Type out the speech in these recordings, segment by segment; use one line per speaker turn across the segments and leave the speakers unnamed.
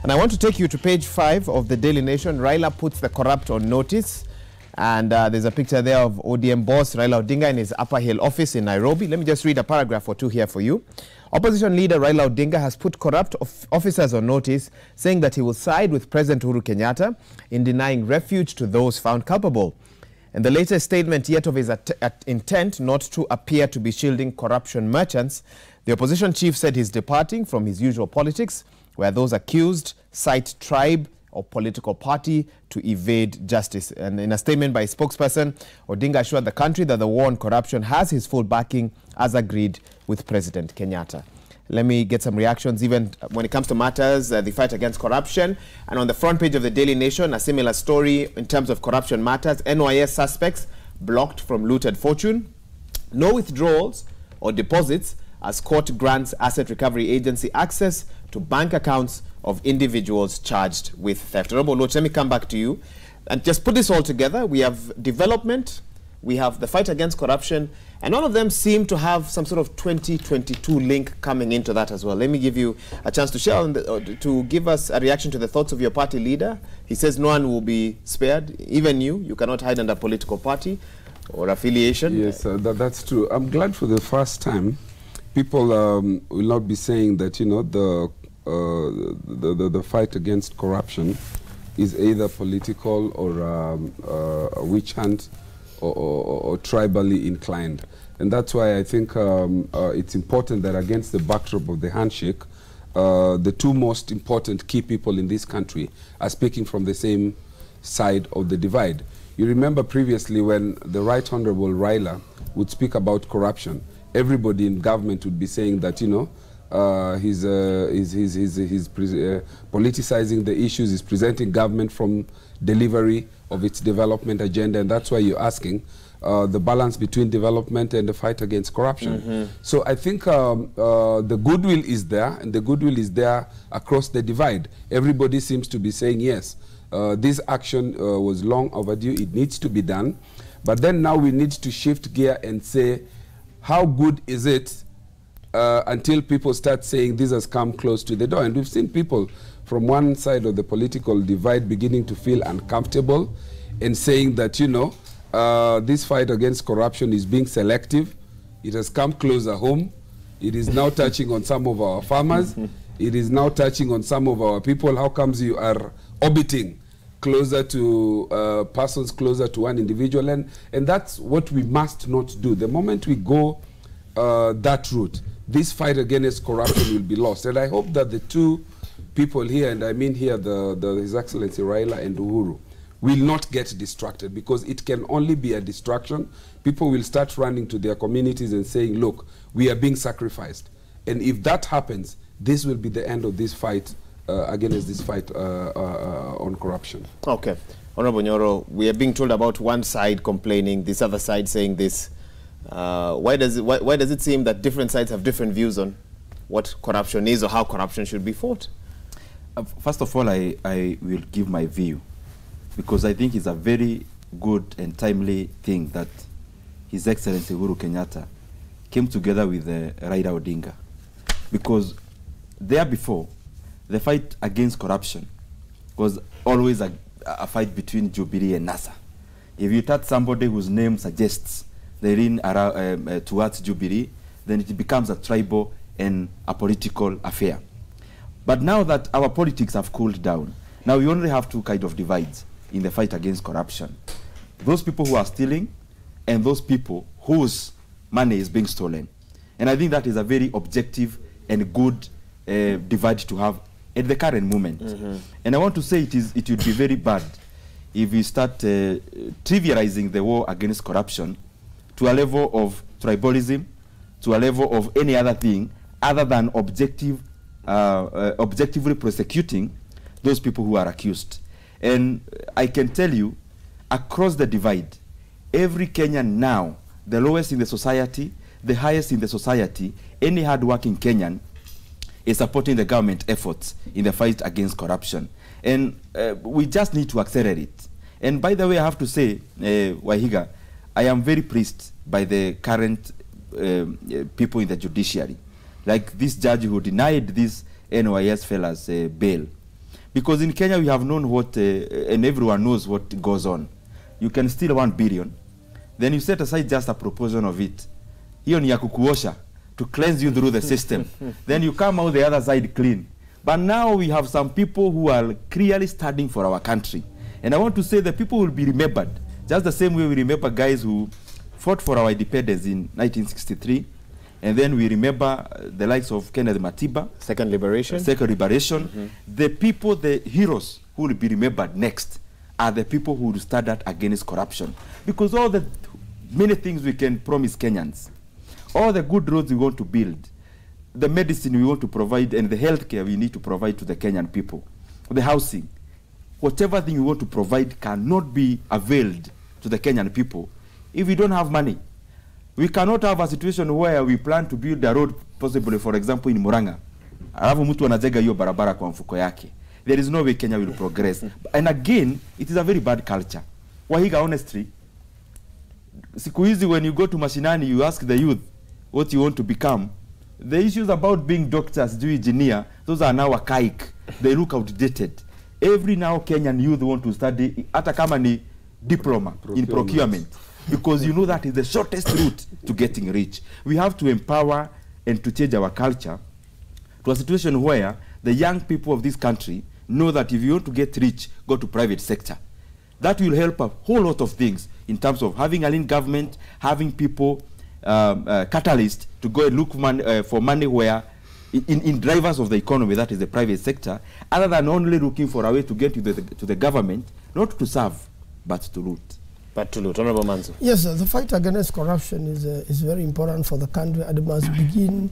And I want to take you to page 5 of the Daily Nation. Raila puts the corrupt on notice. And there's a picture there of ODM boss Raila Odinga in his Upper Hill office in Nairobi. Let me just read a paragraph or two here for you. Opposition leader Raila Odinga has put corrupt officers on notice, saying that he will side with President Uhuru Kenyatta in denying refuge to those found culpable. And the latest statement yet of his intent not to appear to be shielding corruption merchants, the opposition chief said he's departing from his usual politics, where those accused cite tribe or political party to evade justice. And in a statement by a spokesperson, Odinga assured the country that the war on corruption has his full backing, as agreed with President Kenyatta. Let me get some reactions even when it comes to matters, the fight against corruption. And on the front page of the Daily Nation, a similar story in terms of corruption matters. NYS suspects blocked from looted fortune. No withdrawals or deposits as court grants Asset Recovery Agency access to bank accounts of individuals charged with theft. Honorable Oluoch, let me come back to you and just put this all together. We have development, we have the fight against corruption, and all of them seem to have some sort of 2022 link coming into that as well. Let me give you a chance to share to give us a reaction to the thoughts of your party leader. He says no one will be spared, even you. You cannot hide under political party or affiliation.
Yes, that's true. I'm glad for the first time people will not be saying that, you know, the fight against corruption is either political or a witch hunt or tribally inclined. And that's why I think it's important that against the backdrop of the handshake, the two most important key people in this country are speaking from the same side of the divide. You remember previously when the Right Honorable Raila would speak about corruption, everybody in government would be saying that, you know, he's politicizing the issues, he's presenting government from delivery of its development agenda, and that's why you're asking the balance between development and the fight against corruption. So I think the goodwill is there, and the goodwill is there across the divide. Everybody seems to be saying, yes, this action was long overdue, it needs to be done, but then now we need to shift gear and say, how good is it until people start saying this has come close to the door? And we've seen people from one side of the political divide beginning to feel uncomfortable and saying that, you know, this fight against corruption is being selective. It has come closer home. It is now touching on some of our farmers. It is now touching on some of our people. How comes you are orbiting closer to persons closer to one individual? And that's what we must not do. The moment we go that route, this fight against corruption will be lost. And I hope that the two people here, and I mean here His Excellency Raila and Uhuru, will not get distracted, because it can only be a distraction. People will start running to their communities and saying, look, we are being sacrificed. And if that happens, this will be the end of this fight against this fight on corruption. Okay.
Honorable Nyoro, we are being told about one side complaining, this other side saying this. Why does it seem that different sides have different views on what corruption is or how corruption should be fought?
First of all, I will give my view, because I think it's a very good and timely thing that His Excellency Uhuru Kenyatta came together with Raila Odinga, because there before, the fight against corruption was always a fight between Jubilee and NASA. If you touch somebody whose name suggests they lean towards Jubilee, then it becomes a tribal and a political affair. But now that our politics have cooled down, now we only have two kind of divides in the fight against corruption. Those people who are stealing and those people whose money is being stolen. And I think that is a very objective and good divide to have at the current moment. And I want to say it would be very bad if we start trivializing the war against corruption to a level of tribalism, to a level of any other thing other than objectively prosecuting those people who are accused. And I can tell you, across the divide, every Kenyan now, the lowest in the society, the highest in the society, any hard-working Kenyan is supporting the government efforts in the fight against corruption. And we just need to accelerate. And by the way, I have to say, Wahiga, I am very pleased by the current people in the judiciary. Like this judge who denied these NYS fellas bail. Because in Kenya, we have known what, and everyone knows what goes on. You can steal 1 billion, then you set aside just a proportion of it. Hiyo ni ya kukuosha, to cleanse you through the system. Then you come out the other side clean. But now we have some people who are clearly standing for our country. And I want to say the people will be remembered, just the same way we remember guys who fought for our independence in 1963. And then we remember the likes of Kenneth Matiba.
Second liberation.
The people, the heroes who will be remembered next are the people who will stand out against corruption. Because all the many things we can promise Kenyans, all the good roads we want to build, the medicine we want to provide, and the healthcare we need to provide to the Kenyan people, the housing, whatever thing we want to provide cannot be availed to the Kenyan people if we don't have money. We cannot have a situation where we plan to build a road, possibly, for example, in Murang'a. Alafu mtu anajenga hiyo barabara kwa mfuko yake. There is no way Kenya will progress. And again, it is a very bad culture. Wahiga, honestly, siku hizi when you go to mashinani, you ask the youth what you want to become. The issues about being doctors, do engineer, those are now archaic. They look outdated. Every now Kenyan youth want to study, hata kama ni diploma in procurement. Because you know that is the shortest route to getting rich. We have to empower and to change our culture to a situation where the young people of this country know that if you want to get rich, go to private sector. That will help a whole lot of things in terms of having a lean government, having people catalyst to go and look for money where in drivers of the economy, that is the private sector, other than only looking for a way to get to the government, not to serve, but to loot.
Honorable Manzo.
Yes, the fight against corruption is very important for the country, and it must begin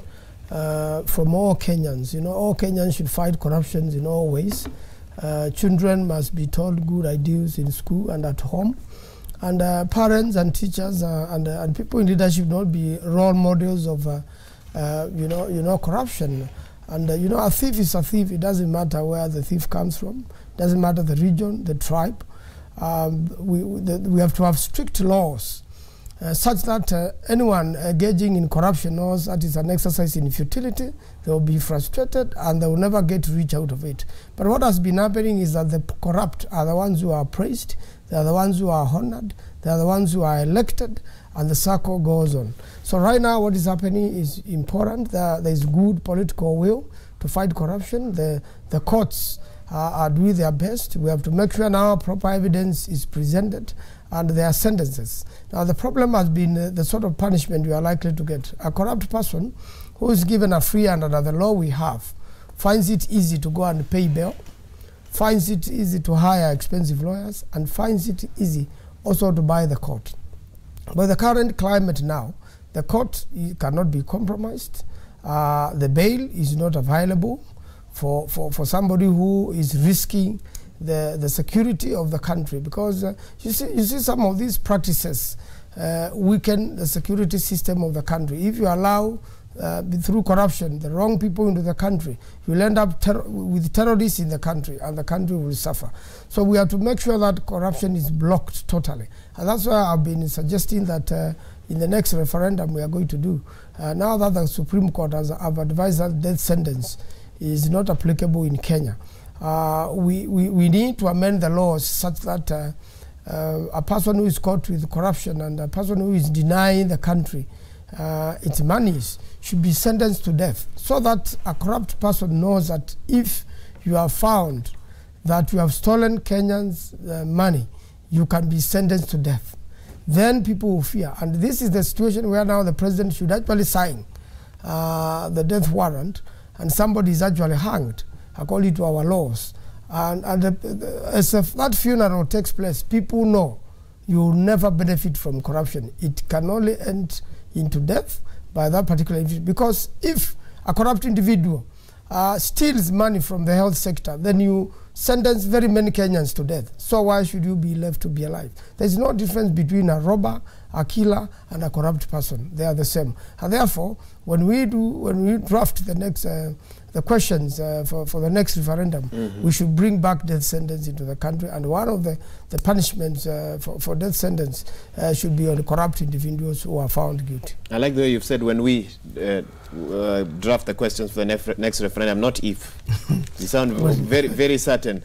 from all Kenyans. You know, all Kenyans should fight corruption in all ways. Children must be taught good ideas in school and at home. And parents and teachers and people in leadership not be role models of, corruption. And a thief is a thief. It doesn't matter where the thief comes from. It doesn't matter the region, the tribe. We have to have strict laws such that anyone engaging in corruption knows that is an exercise in futility. They will be frustrated and they will never get rich out of it. But what has been happening is that the corrupt are the ones who are praised, they are the ones who are honored, they are the ones who are elected, and the circle goes on. So right now what is happening is important. There is good political will to fight corruption. The courts are doing their best. We have to make sure now proper evidence is presented and there are sentences. Now the problem has been the sort of punishment you are likely to get. A corrupt person who is given a free hand under the law we have finds it easy to go and pay bail, finds it easy to hire expensive lawyers, and finds it easy also to buy the court. But the current climate now, the court cannot be compromised. The bail is not available for somebody who is risking the security of the country, because you see some of these practices weaken the security system of the country. If you allow through corruption the wrong people into the country, you will end up with terrorists in the country, and the country will suffer. So we have to make sure that corruption is blocked totally, and that's why I've been suggesting that in the next referendum we are going to do, now that the Supreme Court has advised that death sentence is not applicable in Kenya, we need to amend the laws such that a person who is caught with corruption and a person who is denying the country its monies should be sentenced to death, so that a corrupt person knows that if you are found that you have stolen Kenyans' money, you can be sentenced to death. Then people will fear. And this is the situation where now the president should actually sign the death warrant, and somebody is actually hanged according to our laws. And as that funeral takes place, people know you will never benefit from corruption. It can only end into death by that particular individual. Because if a corrupt individual steals money from the health sector, then you sentence very many Kenyans to death. So why should you be left to be alive? There's no difference between a robber, a killer, and a corrupt person. They are the same. And therefore, when we draft the next the questions for the next referendum, we should bring back death sentence into the country, and one of the punishments for death sentence should be on corrupt individuals who are found guilty.
I like the way you've said when we draft the questions for the next referendum, not if. You sound very, very certain.